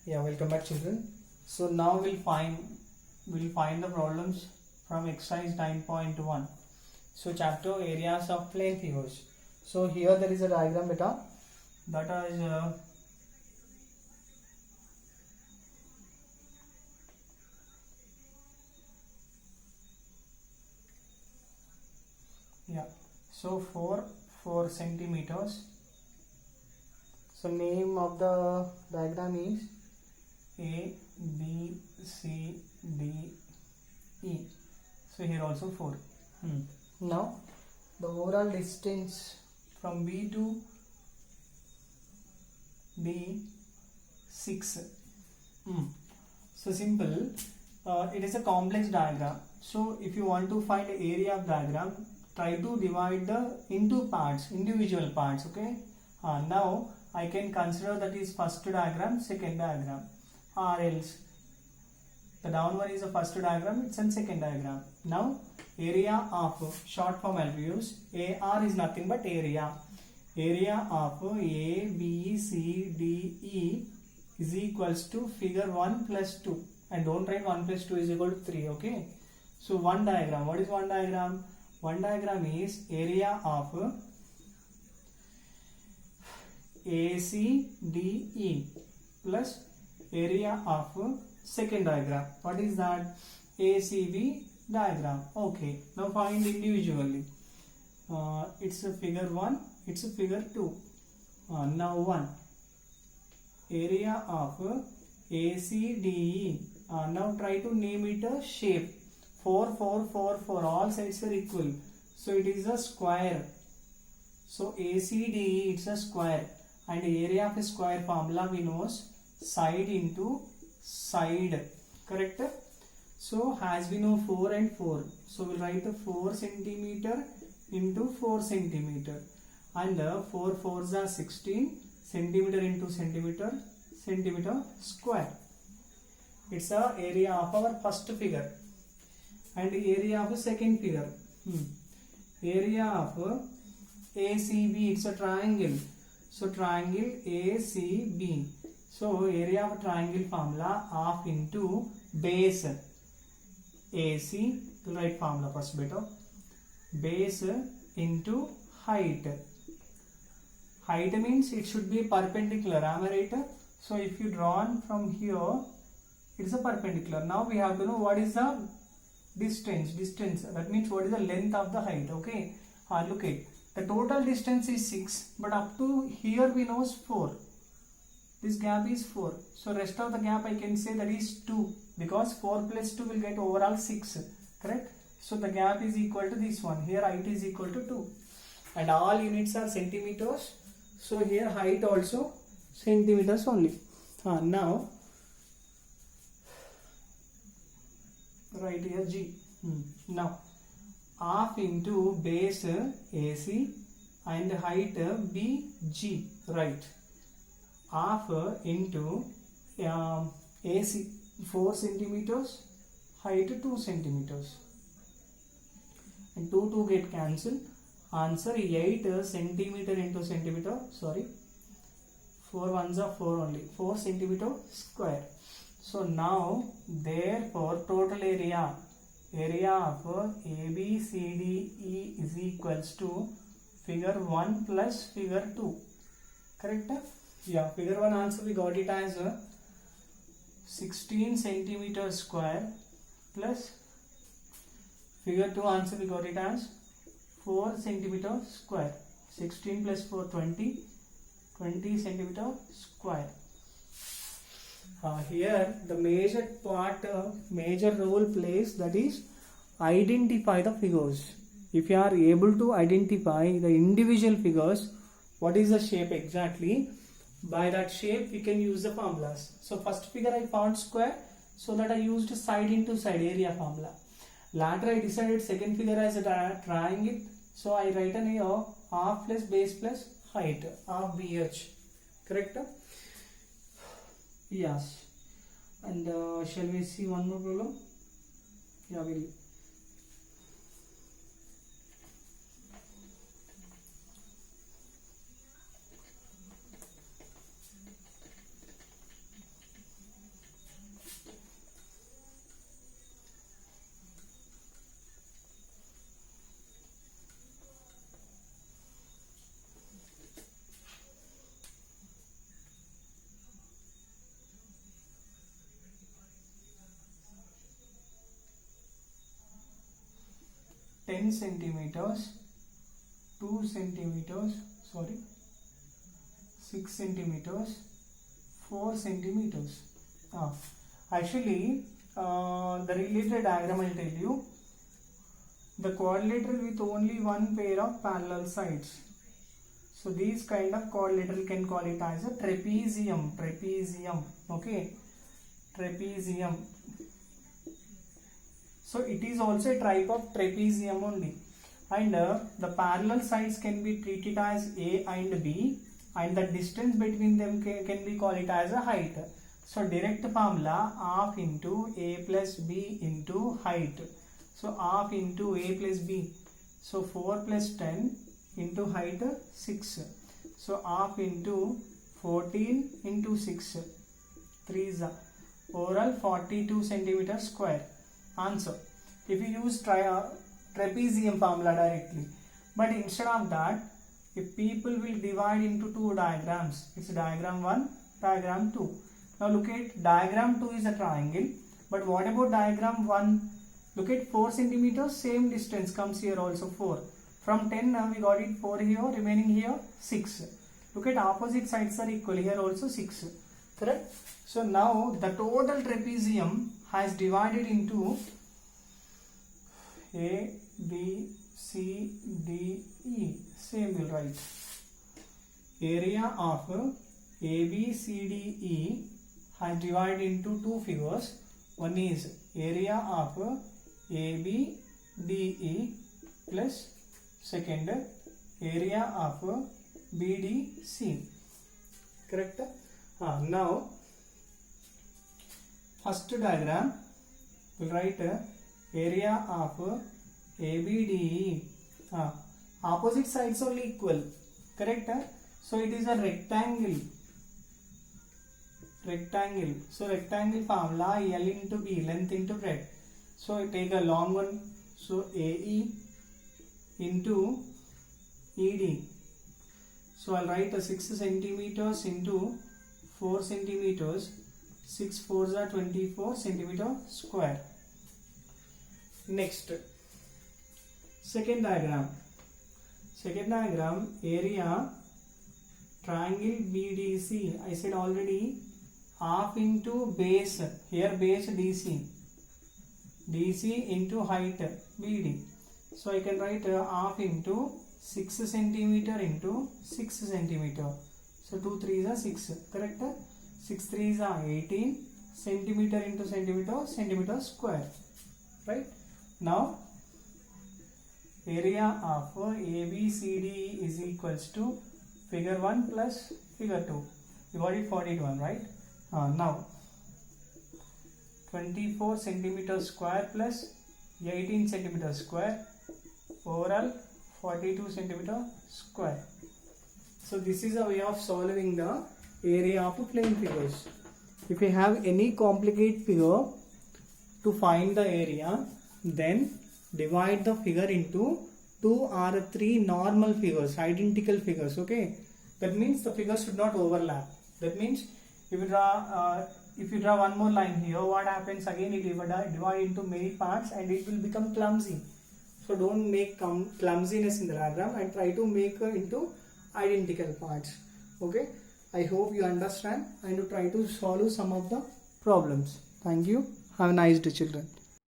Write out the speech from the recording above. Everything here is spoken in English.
Yeah, welcome back, children. So now we'll find the problems from exercise 9.1. So chapter areas of plane figures. So here there is a diagram, beta. That is yeah. So 4 centimeters. So name of the diagram is A, B, C, D, E. So here also 4. Now the overall distance from B to D 6. So simple. It is a complex diagram. So if you want to find area of diagram, try to divide the into parts, individual parts. Okay. Now I can consider that is first diagram, second diagram, or else the down one is the first diagram, it's a second diagram. Now area of short form I will use. AR is nothing but area. Area of A, B, C, D, E is equals to figure 1 plus 2. And don't write 1 plus 2 is equal to 3. Okay. So one diagram. What is one diagram? One diagram is area of ACDE plus area of second diagram. What is that? ACB diagram. Okay. Now find individually. It's a figure 1. It's a figure 2. Now 1. Area of ACDE. Now try to name it a shape. 4, 4, 4, 4. All sides are equal. So it is a square. So ACDE it's a square. And area of a square formula we know side into side. Correct? So as we know 4 and 4. So we'll write the 4 centimeter into 4 centimeter. And 4 4s are 16 centimeter into centimeter square. It's the area of our first figure. And area of a second figure. Area of ACB, it's a triangle. So triangle ACB. So area of triangle formula half into base AC. To write formula first better. Base into height. Height means it should be perpendicular. Am I right? So if you drawn from here, it is a perpendicular. Now we have to know what is the distance. That means what is the length of the height. Okay. Look at the total distance is 6, but up to here we know is 4. This gap is 4. So rest of the gap I can say that is 2, because 4 plus 2 will get overall 6. Correct? So the gap is equal to this one. Here height is equal to 2. And all units are centimeters. So here height also centimeters only. Now right here G. Now half into base AC and height BG. Right. Half into AC 4 centimeters, height 2 centimeters. And 2 get cancelled. Answer 8 centimeter into centimeter. Sorry. 4 ones are 4 only. 4 centimeter square. So now therefore total area of ABCDE is equals to figure 1 plus figure 2. Correct? Yeah, figure 1 answer we got it as 16 centimeter square plus figure 2 answer we got it as 4 centimeter square. 16 plus 4 20 centimeter square. Here the major role plays, that is identify the figures. If you are able to identify the individual figures, what is the shape exactly, by that shape we can use the formulas. So first figure I found square, so that I used side into side area formula. Later I decided second figure as a triangle, so I write an A of half plus base plus height of BH. Correct? Yes. And shall we see one more problem? Yeah, we'll. 10 centimeters, 2 centimeters, sorry, 6 centimeters, 4 centimeters. Actually, the related diagram I will tell you. The quadrilateral with only one pair of parallel sides. So these kind of quadrilateral can call it as a trapezium. Trapezium. Okay. Trapezium. So it is also a type of trapezium only. And the parallel sides can be treated as A and B. And the distance between them can be called it as a height. So direct formula half into A plus B into height. So half into A plus B. So 4 plus 10 into height 6. So half into 14 into 6. 3 is overall 42 centimeter square. Answer. If you use trapezium formula directly. But instead of that, if people will divide into two diagrams, it's diagram 1, diagram 2. Now look at diagram 2 is a triangle. But what about diagram 1? Look at 4 centimeters, same distance comes here also 4. From 10 now we got it 4 here, remaining here 6. Look at opposite sides are equal, here also 6. Correct? So now the total trapezium has divided into A, B, C, D, E. Same we'll write. Area of A, B, C, D, E has divided into two figures. One is area of AB, DE plus second area of BDC. Correct? Now first diagram we'll write area of ABDE. Opposite sides only equal. Correct? So it is a rectangle. Rectangle. So rectangle formula L into B, length into breadth. So I take a long one. So AE into ED. So I'll write a 6 centimeters into 4 centimeters. 6 4s are 24 centimeter square. Next, second diagram. Second diagram, area triangle BDC. I said already half into base. Here base DC. DC into height BD. So I can write half into 6 centimeter into 6 centimeter. So 2 3s are 6. Correct? 6 3s are 18 centimeter into centimeter, centimeter square. Right? Now area of ABCD is equals to figure 1 plus figure 2. You got it 41, right? Now 24 centimeter square plus 18 centimeter square, overall 42 centimeter square. So this is a way of solving the area of plane figures. If you have any complicated figure to find the area, then divide the figure into 2 or 3 normal figures, identical figures. Okay, that means the figures should not overlap. That means if you draw one more line here, what happens again? It will divide into many parts and it will become clumsy. So don't make clumsiness in the diagram and try to make into identical parts. Okay, I hope you understand and you try to solve some of the problems. Thank you. Have a nice day, children.